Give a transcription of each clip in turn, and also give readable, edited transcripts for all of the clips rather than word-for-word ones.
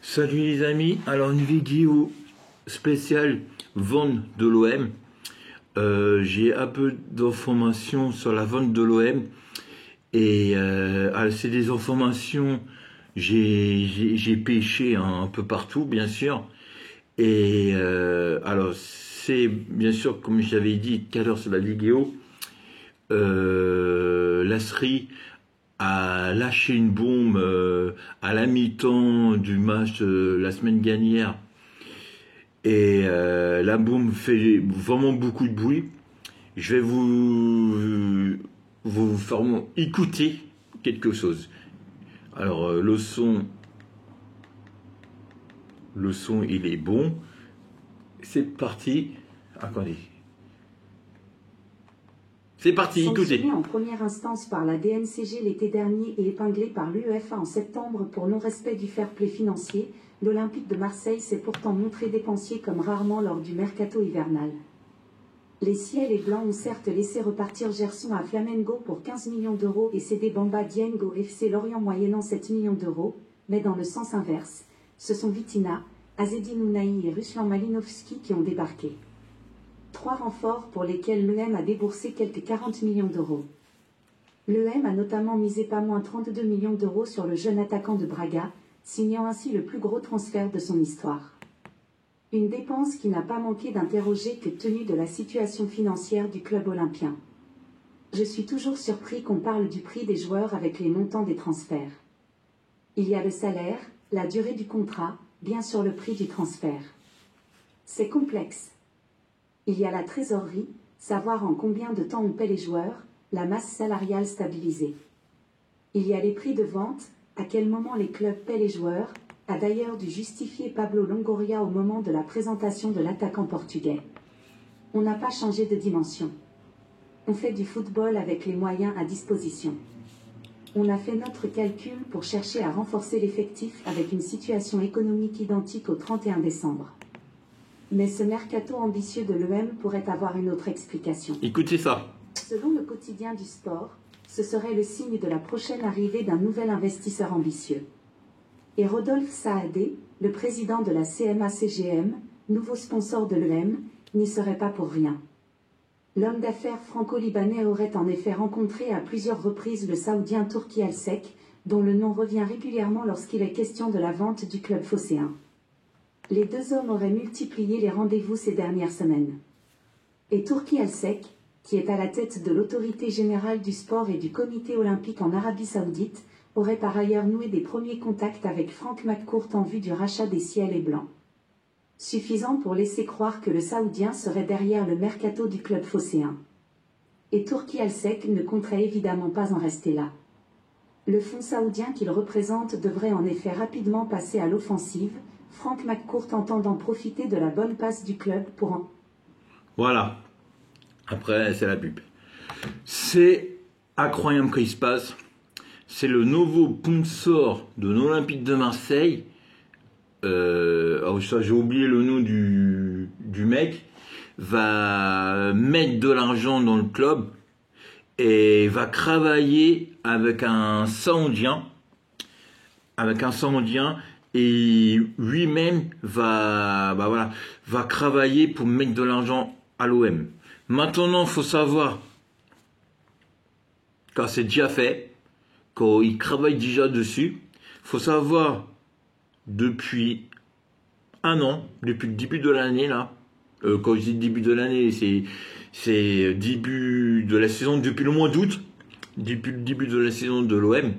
Salut les amis, alors une vidéo spéciale vente de l'OM. J'ai un peu d'informations sur la vente de l'OM et c'est des informations, j'ai pêché un peu partout bien sûr. Et alors c'est bien sûr, comme j'avais dit tout à l'heure sur la vidéo, Lasri a lâché une bombe à la mi-temps du match la semaine dernière. Et la bombe fait vraiment beaucoup de bruit. Je vais vous faire écouter quelque chose. Alors le son il est bon. C'est parti. Attendez. C'est parti, écoutez. Sanctionné en première instance par la DNCG l'été dernier et épinglé par l'UEFA en septembre pour non-respect du fair-play financier, l'Olympique de Marseille s'est pourtant montré dépensier comme rarement lors du mercato hivernal. Les ciels et blancs ont certes laissé repartir Gerson à Flamengo pour 15 millions d'euros et cédé Bamba Dieng au FC Lorient moyennant 7 millions d'euros, mais dans le sens inverse, ce sont Vitina, Azzedine Ounahi et Ruslan Malinovski qui ont débarqué. 3 renforts pour lesquels l'EM a déboursé quelques 40 millions d'euros. L'EM a notamment misé pas moins 32 millions d'euros sur le jeune attaquant de Braga, signant ainsi le plus gros transfert de son histoire. Une dépense qui n'a pas manqué d'interroger que tenu de la situation financière du club olympien. Je suis toujours surpris qu'on parle du prix des joueurs avec les montants des transferts. Il y a le salaire, la durée du contrat, bien sûr le prix du transfert. C'est complexe. Il y a la trésorerie, savoir en combien de temps on paie les joueurs, la masse salariale stabilisée. Il y a les prix de vente, à quel moment les clubs paient les joueurs, a d'ailleurs dû justifier Pablo Longoria au moment de la présentation de l'attaquant portugais. On n'a pas changé de dimension. On fait du football avec les moyens à disposition. On a fait notre calcul pour chercher à renforcer l'effectif avec une situation économique identique au 31 décembre. Mais ce mercato ambitieux de l'EM pourrait avoir une autre explication. Écoutez ça. Selon le quotidien du sport, ce serait le signe de la prochaine arrivée d'un nouvel investisseur ambitieux. Et Rodolphe Saadé, le président de la CMA-CGM, nouveau sponsor de l'EM, n'y serait pas pour rien. L'homme d'affaires franco-libanais aurait en effet rencontré à plusieurs reprises le Saoudien Turki Al-Sek, dont le nom revient régulièrement lorsqu'il est question de la vente du club phocéen. Les deux hommes auraient multiplié les rendez-vous ces dernières semaines. Et Turki Al-Sek, qui est à la tête de l'autorité générale du sport et du comité olympique en Arabie Saoudite, aurait par ailleurs noué des premiers contacts avec Frank McCourt en vue du rachat des ciels et blancs. Suffisant pour laisser croire que le Saoudien serait derrière le mercato du club phocéen. Et Turki Al-Sek ne compterait évidemment pas en rester là. Le fonds saoudien qu'il représente devrait en effet rapidement passer à l'offensive, Frank McCourt entendant profiter de la bonne passe du club pour en... Voilà. Après, c'est la pub. C'est incroyable ce qui se passe. C'est le nouveau sponsor de l'Olympique de Marseille. Ça, j'ai oublié le nom du mec. Va mettre de l'argent dans le club et va travailler avec un Saoudien. Et lui-même va travailler pour mettre de l'argent à l'OM. Maintenant, il faut savoir, quand c'est déjà fait, quand il travaille déjà dessus, il faut savoir, depuis un an, depuis le début de l'année, là, quand je dis début de l'année, c'est début de la saison, depuis le mois d'août, depuis le début de la saison de l'OM,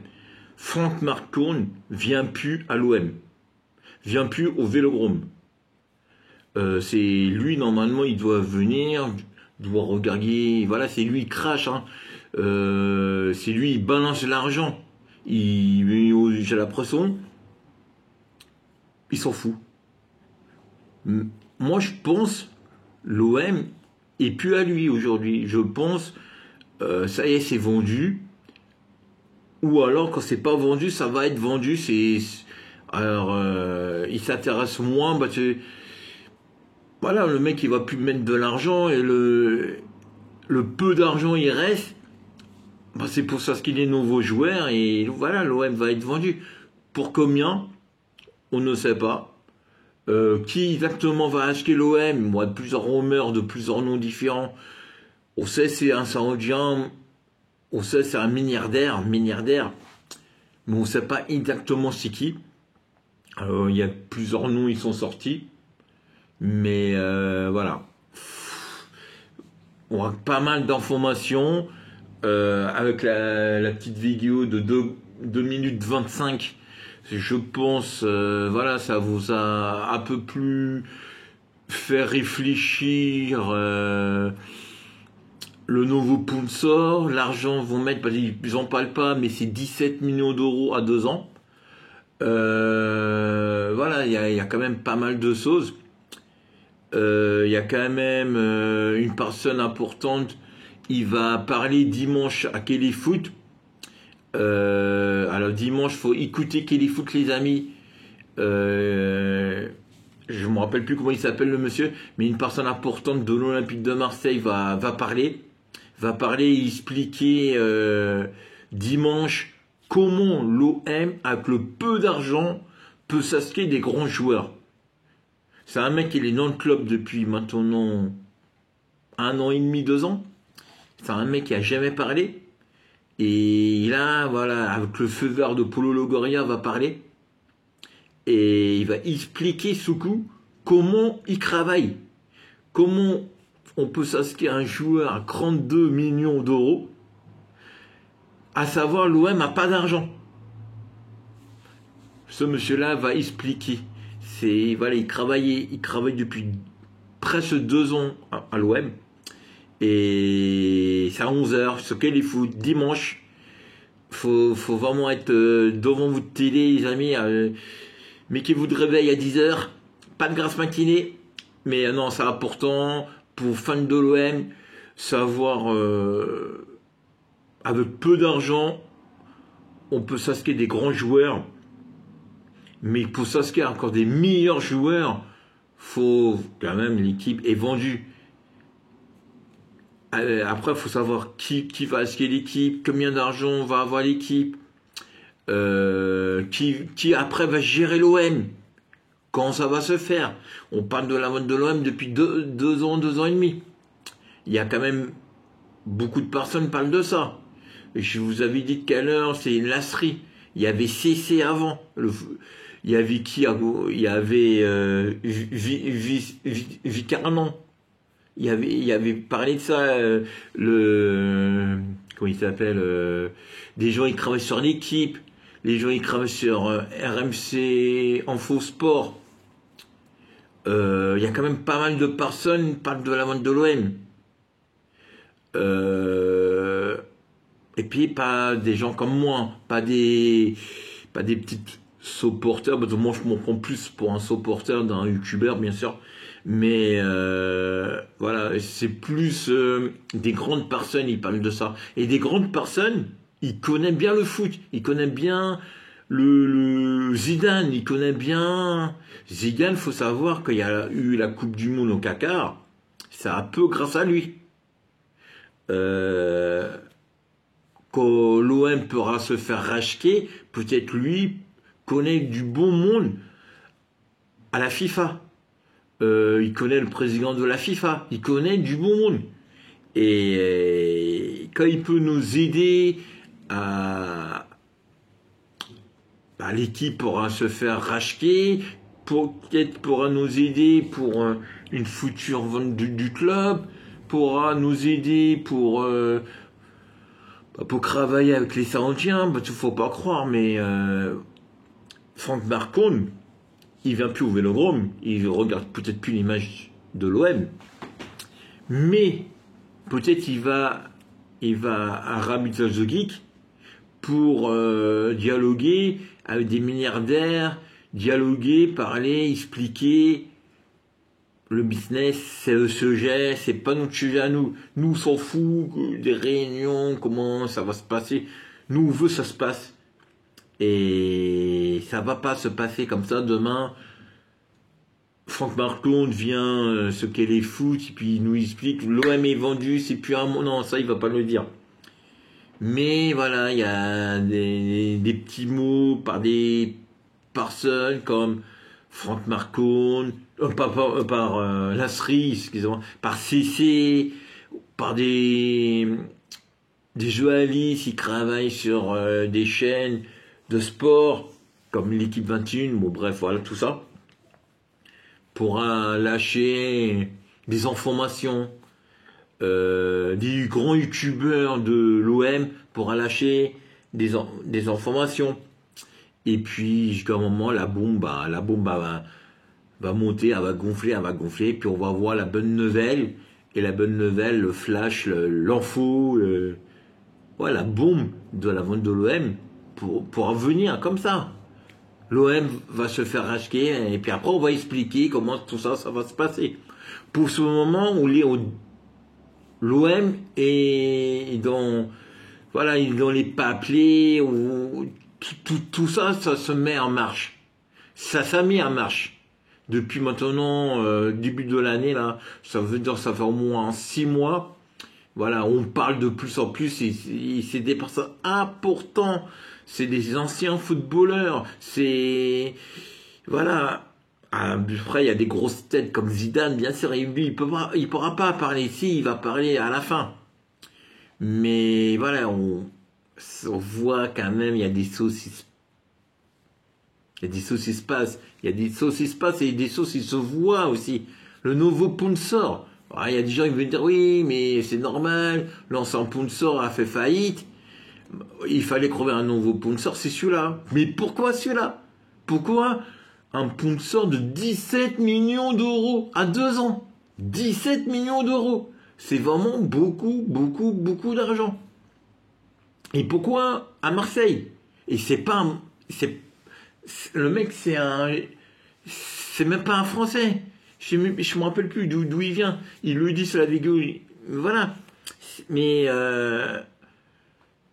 Frank McCourt vient plus à l'OM, vient plus au Vélodrome. C'est lui, normalement, il doit venir, doit regarder, voilà, c'est lui, il crache, hein. C'est lui, il balance l'argent. J'ai l'impression, il s'en fout. Moi, je pense, l'OM est plus à lui aujourd'hui. Je pense, ça y est, c'est vendu. Ou alors, quand c'est pas vendu, ça va être vendu. Alors, il s'intéresse moins. Voilà, le mec, il va plus mettre de l'argent et le peu d'argent il reste. C'est pour ça qu'il est nouveau joueur et voilà, l'OM va être vendu. Pour combien? on ne sait pas. Qui exactement va acheter l'OM? Moi, plusieurs rumeurs de plusieurs noms différents. On sait c'est un Saoudien, on sait c'est un milliardaire, mais on ne sait pas exactement c'est qui. Il y a plusieurs noms, ils sont sortis. Mais voilà. On a pas mal d'informations avec la petite vidéo de 2 minutes 25. Je pense, voilà, ça vous a un peu plus fait réfléchir le nouveau sponsor. L'argent vont mettre, ils en parlent pas, mais c'est 17 millions d'euros à 2 ans. Voilà, il y a quand même pas mal de choses. Il y a quand même une personne importante. Il va parler dimanche à Téléfoot. Alors dimanche, faut écouter Téléfoot, les amis. Je me rappelle plus comment il s'appelle le monsieur, mais une personne importante de l'Olympique de Marseille va parler et expliquer dimanche comment l'OM, avec le peu d'argent, peut s'acheter des grands joueurs. C'est un mec qui est dans le club depuis maintenant 1 an et demi, 2 ans. C'est un mec qui a jamais parlé. Et là, voilà, avec le feu vert de Paulo Longoria, va parler. Et il va expliquer ce coup comment il travaille. Comment on peut s'acheter un joueur à 32 millions d'euros. À savoir, l'OM n'a pas d'argent. Ce monsieur-là va expliquer. Voilà, il travaille depuis presque 2 ans à l'OM. Et c'est à 11h, ce qu'est les foot, dimanche. Faut vraiment être devant votre télé, les amis. Mettez-vous de réveil à 10h. Pas de grasse matinée. Mais non, c'est important pour fans de l'OM. Savoir, avec peu d'argent, on peut s'acheter des grands joueurs. Mais pour s'acheter encore des meilleurs joueurs, faut quand même, l'équipe est vendue. Après, il faut savoir qui va acheter l'équipe, combien d'argent va avoir l'équipe, qui après va gérer l'OM, quand ça va se faire. On parle de la vente de l'OM depuis 2 ans, 2 ans et demi. Il y a quand même beaucoup de personnes qui parlent de ça. Je vous avais dit tout à l'heure, c'est une lasserie. Il y avait CC avant. Il y avait qui? Il y avait Vicarnon. Il y avait parlé de ça, comment il s'appelle, des gens qui travaillent sur l'équipe, les gens qui travaillent sur RMC Info Sport. Il y a quand même pas mal de personnes qui parlent de la vente de l'OM. Et puis pas des gens comme moi, pas des petites supporters, parce que moi je m'en prends plus pour un supporter d'un youtubeur bien sûr. Mais voilà, c'est plus des grandes personnes, ils parlent de ça. Et des grandes personnes, ils connaissent bien le foot, ils connaissent bien le Zidane, ils connaissent bien... Zidane, faut savoir qu'il y a eu la Coupe du Monde au Qatar, c'est un peu grâce à lui. Quand l'OM pourra se faire racheter, peut-être lui connaît du bon monde à la FIFA. Il connaît le président de la FIFA, il connaît du bon monde. Et quand il peut nous aider l'équipe pourra se faire racheter, peut-être pourra nous aider pour une future vente du club, pourra nous aider pour travailler avec les Saoudiens. Il ne faut pas croire, mais Franck Marcon, il vient plus au Vélodrome, il regarde peut-être plus l'image de l'OM, mais peut-être il va à Rabit Zazogic pour dialoguer avec des milliardaires, dialoguer, parler, expliquer. Le business, c'est le sujet, c'est pas notre sujet à nous. Nous, on s'en fout des réunions, comment ça va se passer. Nous, on veut que ça se passe. Et ça va pas se passer comme ça demain. Franck Marcon vient ce qu'est les foot, et puis il nous explique l'OM est vendu, c'est plus un mot. Non, ça il va pas le dire. Mais voilà, il y a des petits mots par des personnes comme Franck Marcon, par Lasserie, excusez-moi, par CC, par des journalistes qui travaillent sur des chaînes de sport, comme l'équipe 21, bon bref, voilà, tout ça, pour lâcher des informations, des grands youtubeurs de l'OM pour lâcher des informations. Et puis, jusqu'à un moment, la bombe va monter, elle va gonfler, puis on va voir la bonne nouvelle, et la bonne nouvelle, le flash, l'info, la bombe de la vente de l'OM, pour venir comme ça. L'OM va se faire racheter, et puis après, on va expliquer comment tout ça, ça va se passer. Pour ce moment, l'OM est dans les papiers, tout ça, ça se met en marche. Ça s'est mis en marche. Depuis maintenant, début de l'année, là, ça veut dire ça fait au moins 6 mois. Voilà, on parle de plus en plus, c'est des personnes importantes, c'est des anciens footballeurs, voilà. Après, il y a des grosses têtes comme Zidane, bien sûr, lui, il pourra pas parler ici, il va parler à la fin. Mais voilà, on voit quand même, il y a des saucisses. Il y a des saucisses passent. Il y a des saucisses passent et des saucisses se voient aussi. Le nouveau sponsor. Il y a des gens qui veulent dire oui, mais c'est normal. L'ancien sponsor a fait faillite. Il fallait trouver un nouveau sponsor, c'est celui-là. Mais pourquoi celui-là? Pourquoi un sponsor de 17 millions d'euros à 2 ans? 17 millions d'euros. C'est vraiment beaucoup, beaucoup, beaucoup d'argent. Et pourquoi à Marseille? Et le mec, c'est même pas un Français. Je me rappelle plus d'où il vient. Il le dit sur la vidéo. Voilà. Mais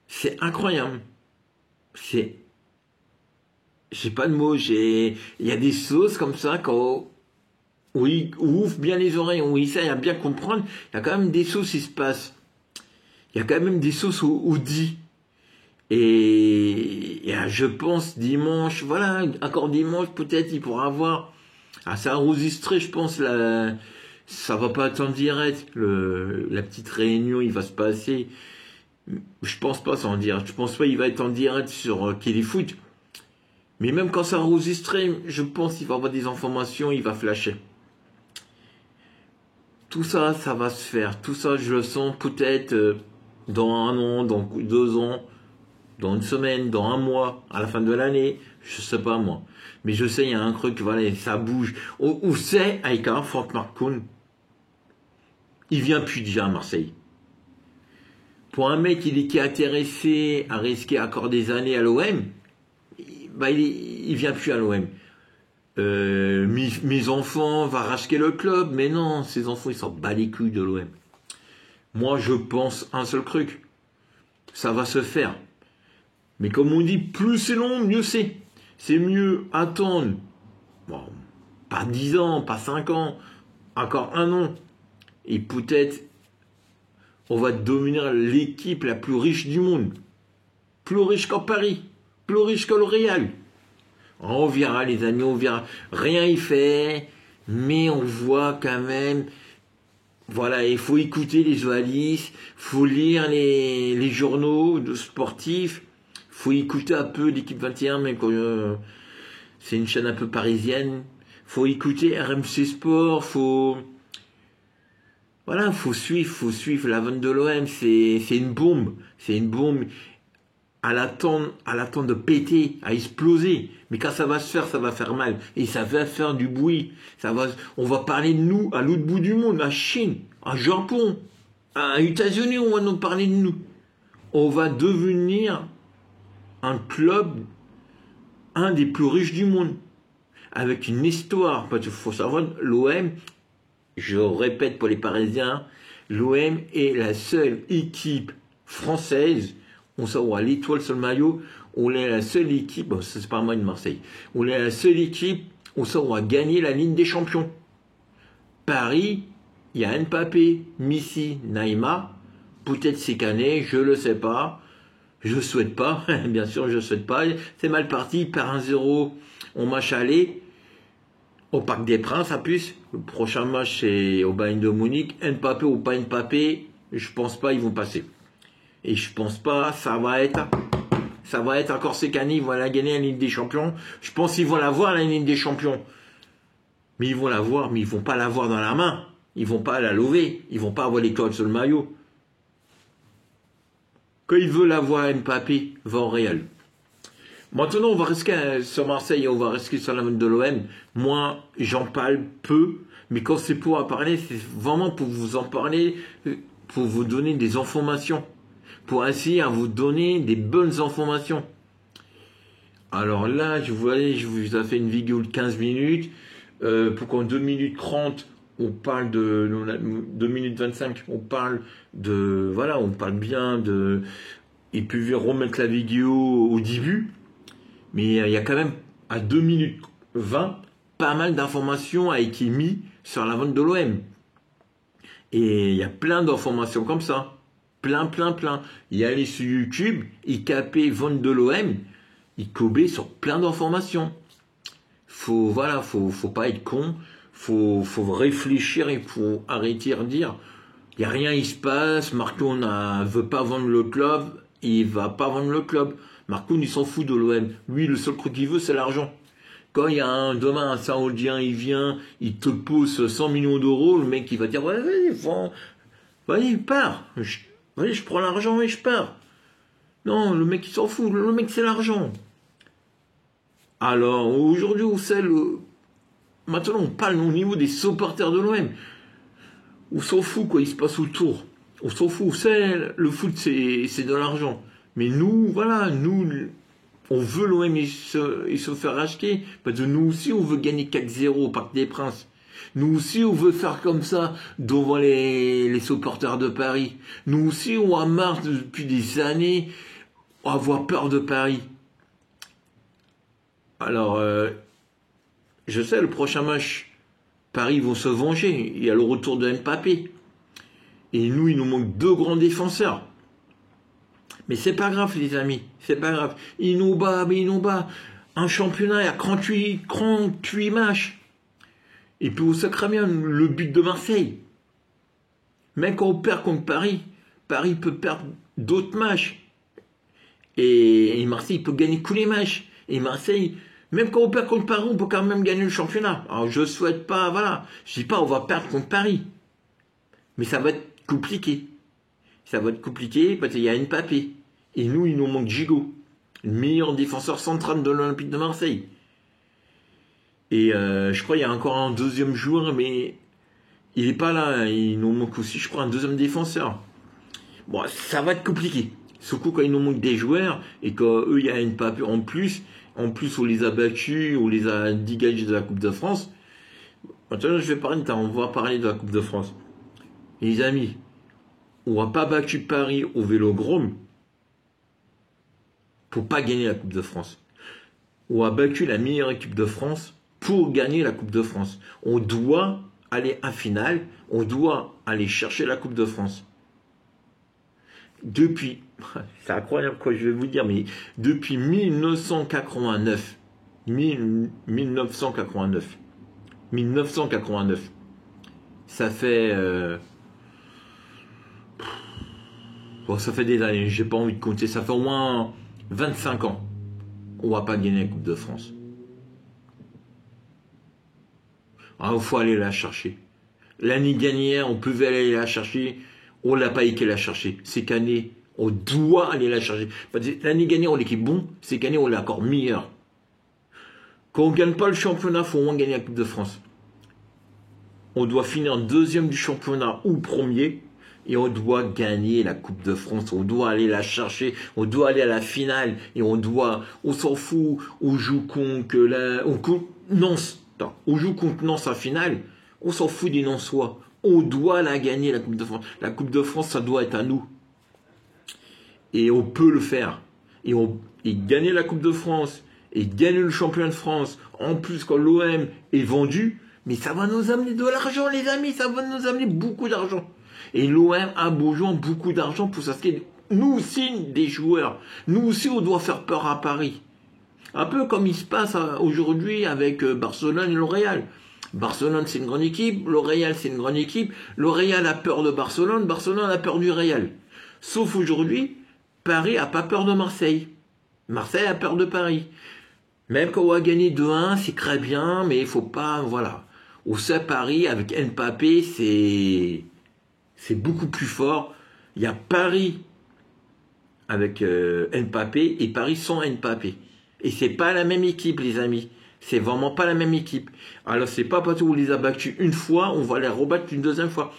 c'est incroyable. J'ai pas de mots. Il y a des sauces comme ça où il ouvre bien les oreilles, où il essaie à bien comprendre. Il y a quand même des sauces qui se passent. Il y a quand même des sauces où dit. Et je pense dimanche, voilà, encore dimanche, peut-être il pourra avoir. Ça a enregistré, je pense, ça va pas être en direct. La petite réunion, il va se passer. Je pense pas, ça en direct. Je pense pas, il va être en direct sur Téléfoot. Mais même quand ça a enregistré, je pense qu'il va avoir des informations, il va flasher. Tout ça, ça va se faire. Tout ça, je le sens peut-être dans 1 an, dans 2 ans. Dans 1 semaine, dans 1 mois, à la fin de l'année, je sais pas moi. Mais je sais, il y a un truc, voilà, ça bouge. Où c'est, Aïka, Franck Marcon, il vient plus déjà à Marseille. Pour un mec qui est intéressé à risquer encore des années à l'OM, il vient plus à l'OM. Mes enfants vont racheter le club, mais non, ces enfants, ils s'en battent les couilles de l'OM. Moi, je pense un seul truc. Ça va se faire. Mais comme on dit, plus c'est long, mieux c'est. C'est mieux attendre, bon, pas 10 ans, pas 5 ans, encore 1 an. Et peut-être, on va devenir l'équipe la plus riche du monde. Plus riche qu'en Paris, plus riche que le Real. On verra les amis, on verra. Rien y fait, mais on voit quand même. Voilà, il faut écouter les journalistes, faut lire les journaux de sportifs. Faut écouter un peu l'équipe 21, mais c'est une chaîne un peu parisienne. Faut écouter RMC Sport, faut suivre la vente de l'OM. C'est une bombe, à l'attente de péter, à exploser. Mais quand ça va se faire, ça va faire mal. Et ça va faire du bruit. On va parler de nous à l'autre bout du monde, à Chine, à Japon, à États-Unis, on va nous parler de nous. On va devenir un club, un des plus riches du monde, avec une histoire, parce qu'il faut savoir, l'OM, je répète pour les Parisiens, l'OM est la seule équipe française, on saura l'étoile sur le maillot, on est la seule équipe, bon, c'est pas moi de Marseille, on est la seule équipe, on saura gagner la Ligue des Champions. Paris, il y a Mbappé, Messi, Neymar, peut-être c'est Canet, je le sais pas. Je ne souhaite pas, bien sûr, je ne souhaite pas. C'est mal parti, il perd 1-0 au match aller, au Parc des Princes, à plus. Le prochain match, c'est au Bayern de Munich. Mbappé ou pas Mbappé, je pense pas, ils vont passer. Et je pense pas, ça va être encore cette année, ils vont la gagner la Ligue des Champions. Je pense qu'ils vont la voir, la Ligue des Champions. Mais ils vont la voir, mais ils vont pas la voir dans la main. Ils vont pas la lever. Ils vont pas avoir l'étoile sur le maillot. Quand il veut la voir, Mbappé va au Real. Maintenant, on va rester sur Marseille, on va rester sur la vente de l'OM. Moi, j'en parle peu, mais quand c'est pour en parler, c'est vraiment pour vous en parler, pour vous donner des informations, pour essayer à vous donner des bonnes informations. Alors là, je vous ai fait une vidéo de 15 minutes, pour qu'en 2 minutes 30, on parle de 2 minutes 25, on parle de, voilà, on parle bien de, et puis remettre la vidéo au début. Mais il y a quand même, à 2 minutes 20, pas mal d'informations a été mis sur la vente de l'OM. Et il y a plein d'informations comme ça. Plein. Il y a allé sur YouTube, il tapait vente de l'OM, il cobait sur plein d'informations. Faut pas être con, faut réfléchir et faut arrêter de dire, il n'y a rien, il se passe, Marco ne veut pas vendre le club, il va pas vendre le club. Marco, il s'en fout de l'OM. Lui, le seul truc qu'il veut, c'est l'argent. Quand il y a demain un Saoudien, il vient, il te pousse 100 millions d'euros, le mec, il va dire, ouais, vas-y, pars. Vas-y, je prends l'argent et je pars. Non, le mec, il s'en fout. Le mec, c'est l'argent. Alors, aujourd'hui, maintenant, on parle au niveau des supporters de l'OM. On s'en fout, quoi, il se passe autour. On s'en fout. Le foot, c'est de l'argent. Mais nous, voilà, on veut l'OM et se faire racheter. Parce que nous aussi, on veut gagner 4-0 au Parc des Princes. Nous aussi, on veut faire comme ça devant les supporters de Paris. Nous aussi, on a marre depuis des années avoir peur de Paris. Alors, je sais, le prochain match, Paris vont se venger. Il y a le retour de Mbappé. Et nous, il nous manque 2 grands défenseurs. Mais c'est pas grave, les amis, c'est pas grave. Ils nous bat. Un championnat, il y a 38 matchs. Et puis, au sacré bien, le but de Marseille. Même quand on perd contre Paris, Paris peut perdre d'autres matchs. Et Marseille peut gagner tous les matchs. Et Marseille, même quand on perd contre Paris, on peut quand même gagner le championnat. Alors, je souhaite pas, voilà. Je dis pas, on va perdre contre Paris. Mais ça va être compliqué. Ça va être compliqué parce qu'il y a Mbappé. Et nous, il nous manque Gigot, le meilleur défenseur central de l'Olympique de Marseille. Et je crois qu'il y a encore un deuxième joueur, mais il n'est pas là. Il nous manque aussi, je crois, un deuxième défenseur. Bon, ça va être compliqué. Surtout quand il nous manque des joueurs et qu'eux, il y a Mbappé en plus. En plus, on les a battus, on les a dégagés de la Coupe de France. Maintenant, on va parler de la Coupe de France. Les amis, on n'a pas battu Paris au Vélodrome pour pas gagner la Coupe de France. On a battu la meilleure équipe de France pour gagner la Coupe de France. On doit aller en finale, on doit aller chercher la Coupe de France. Depuis, c'est incroyable quoi je vais vous dire, mais depuis 1989, ça fait... ça fait des années, j'ai pas envie de compter, ça fait au moins 25 ans. On va pas gagner la Coupe de France. Alors, il faut aller la chercher. L'année dernière, on pouvait aller la chercher, on l'a pas été la chercher. Cette année, on doit aller la chercher. L'année dernière, on était bon, cette année, on est encore meilleur. Quand on gagne pas le championnat, il faut au moins gagner la Coupe de France. On doit finir deuxième du championnat ou premier. Et on doit gagner la Coupe de France, on doit aller la chercher, on doit aller à la finale, et on s'en fout, on joue contre Nantes, on joue contre Nantes en finale, on s'en fout des Nançois, on doit la gagner la Coupe de France. La Coupe de France, ça doit être à nous. Et on peut le faire. Et gagner la Coupe de France, et gagner le championnat de France, en plus quand l'OM est vendu, mais ça va nous amener de l'argent les amis, ça va nous amener beaucoup d'argent. Et l'OM a besoin beaucoup d'argent pour s'inscrire nous aussi, des joueurs, nous aussi, on doit faire peur à Paris. Un peu comme il se passe aujourd'hui avec Barcelone et le Real. Barcelone, c'est une grande équipe, le Real, c'est une grande équipe. Le Real a peur de Barcelone, Barcelone a peur du Real. Sauf aujourd'hui, Paris a pas peur de Marseille. Marseille a peur de Paris. Même quand on va gagner 2-1, c'est très bien, mais il faut pas, voilà. On sait Paris, avec Mbappé, c'est beaucoup plus fort. Il y a Paris avec Mbappé et Paris sans Mbappé. Et c'est pas la même équipe, les amis. C'est vraiment pas la même équipe. Alors, c'est pas parce qu'on les a battus une fois, on va les rebattre une deuxième fois.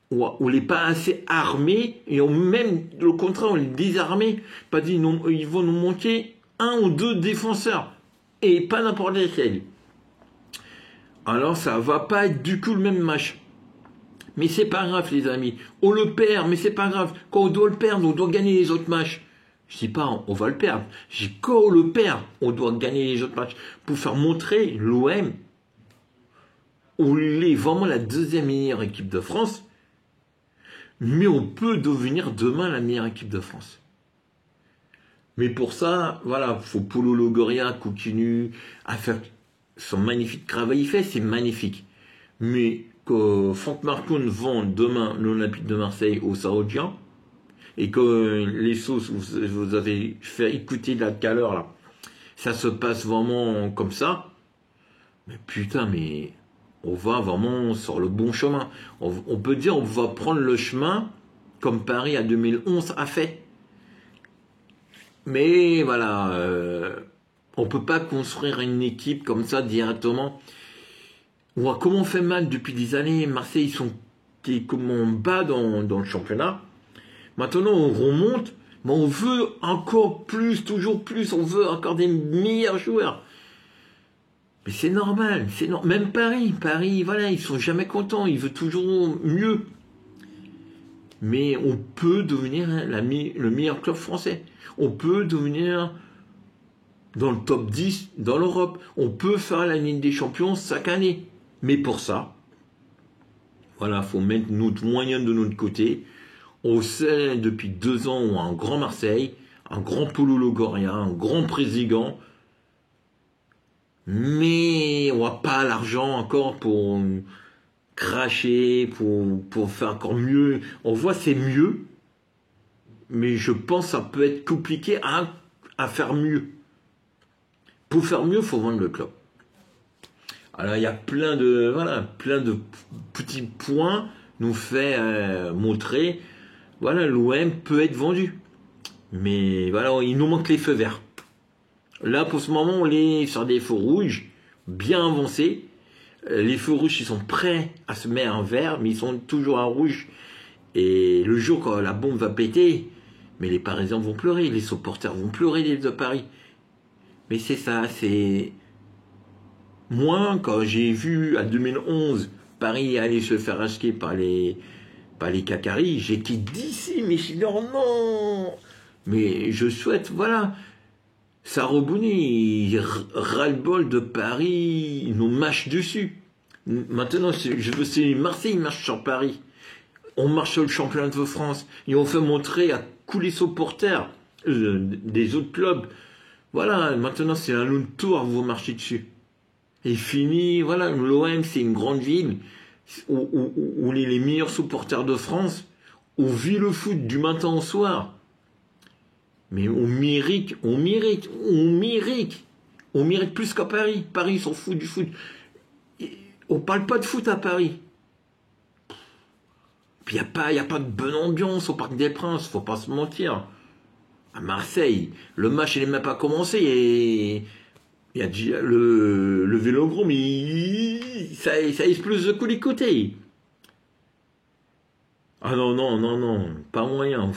On n'est pas assez armés, et même, au contraire, on les désarmés. Pas dit, non, ils vont nous manquer un ou deux défenseurs. Et pas n'importe lesquels. Alors, ça va pas être du tout le même match. Mais c'est pas grave, les amis. On le perd, mais c'est pas grave. Quand on doit le perdre, on doit gagner les autres matchs. Je dis pas, on va le perdre. Je dis, quand on le perd, on doit gagner les autres matchs. Pour faire montrer l'OM, on est vraiment la deuxième meilleure équipe de France. Mais on peut devenir demain la meilleure équipe de France. Mais pour ça, voilà, faut Paulo Longoria continue à faire son magnifique travail. Il fait, c'est magnifique. Mais que Franck Marcoun vend demain l'Olympique de Marseille aux Saoudiens, et que les sauces, vous avez fait écouter là tout à l'heure, là, ça se passe vraiment comme ça, mais putain, mais on va vraiment sur le bon chemin. On peut dire on va prendre le chemin comme Paris à 2011 a fait. Mais voilà, on peut pas construire une équipe comme ça directement. On voit comment on fait mal depuis des années. Marseille, ils sont comment bas dans le championnat. Maintenant, on remonte, mais on veut encore plus, toujours plus. On veut encore des meilleurs joueurs. Mais c'est normal, même Paris, voilà, ils sont jamais contents, ils veulent toujours mieux. Mais on peut devenir le meilleur club français. On peut devenir dans le top 10 dans l'Europe. On peut faire la Ligue des Champions chaque année. Mais pour ça, voilà, faut mettre notre moyen de notre côté. On sait depuis 2 ans, on a un grand Marseille, un grand Paulo Longoria, un grand président. Mais on n'a pas l'argent encore pour cracher, pour faire encore mieux. On voit c'est mieux, mais je pense que ça peut être compliqué à faire mieux. Pour faire mieux, il faut vendre le club. Alors il y a plein de petits points nous fait montrer, voilà, l'OM peut être vendu. Mais voilà, il nous manque les feux verts. Là, pour ce moment, on est sur des feux rouges, bien avancés. Les feux rouges, ils sont prêts à se mettre en vert, mais ils sont toujours en rouge. Et le jour quand la bombe va péter, mais les Parisiens vont pleurer, les supporters vont pleurer les de Paris. Mais c'est ça, c'est... Moi, quand j'ai vu, à 2011, Paris aller se faire acheter par les Qataris, j'étais d'ici, mais je dis non. Mais je souhaite, voilà... Ça rebondit, ras-le-bol de Paris, ils nous mâchent dessus. Maintenant, je veux c'est Marseille, ils marchent sur Paris. On marche sur le championnat de France. Et on fait montrer à tous les supporters des autres clubs. Voilà, maintenant c'est un autre tour, vous marchez dessus. Et fini, voilà, l'OM c'est une grande ville où on est les meilleurs supporters de France. On vit le foot du matin au soir. Mais on mérite plus qu'à Paris. Paris, ils s'en foutent du foot. On parle pas de foot à Paris. Puis il y a pas de bonne ambiance au Parc des Princes, faut pas se mentir. À Marseille, le match il n'est même pas commencé et il y a déjà le Vélodrome, ça explose de tous les côtés. Ah non, pas moyen,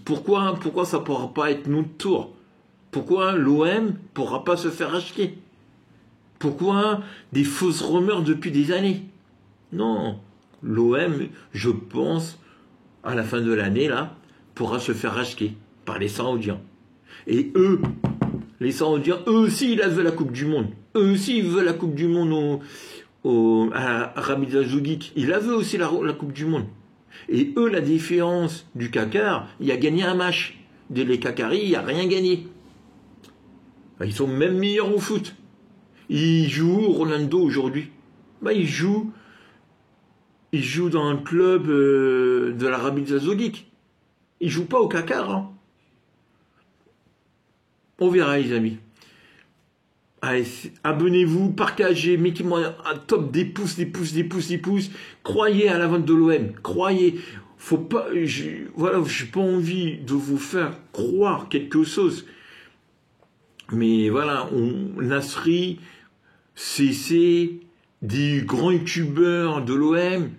Pourquoi ça ne pourra pas être notre tour? Pourquoi l'OM ne pourra pas se faire acheter? Pourquoi des fausses rumeurs depuis des années? Non, l'OM, je pense, à la fin de l'année, là, pourra se faire acheter par les Saoudiens. Et eux, les Saoudiens, eux aussi, ils veulent la Coupe du Monde. Eux aussi, ils veulent la Coupe du Monde à Rabida Zougik. Ils veulent aussi la Coupe du Monde. Et eux, la différence du Qatar, il a gagné un match. Les Qataris, il n'a rien gagné. Ils sont même meilleurs au foot. Ils jouent Ronaldo aujourd'hui. Il joue dans un club de l'Arabie Saoudite. Il joue pas au Qatar. Hein. On verra, les amis. Allez, abonnez-vous, partagez, mettez-moi un top des pouces. Croyez à la vente de l'OM. Croyez. Faut pas, j'ai pas envie de vous faire croire quelque chose. Mais voilà, Nasri, CC, des grands youtubeurs de l'OM,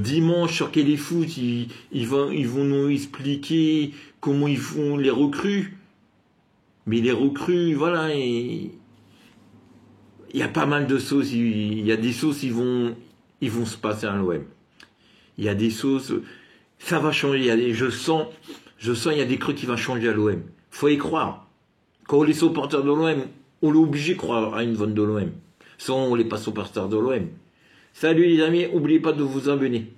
dimanche sur Téléfoot, ils vont nous expliquer comment ils font les recrues. Mais les recrues, voilà, il y a pas mal de sauces. Il y a des sauces, ils vont se passer à l'OM. Il y a des sauces, ça va changer. Je sens, il y a des creux qui vont changer à l'OM. Faut y croire. Quand on est supporter de l'OM, on est obligé de croire à une vente de l'OM. Sans on n'est pas supporter de l'OM. Salut les amis, n'oubliez pas de vous abonner.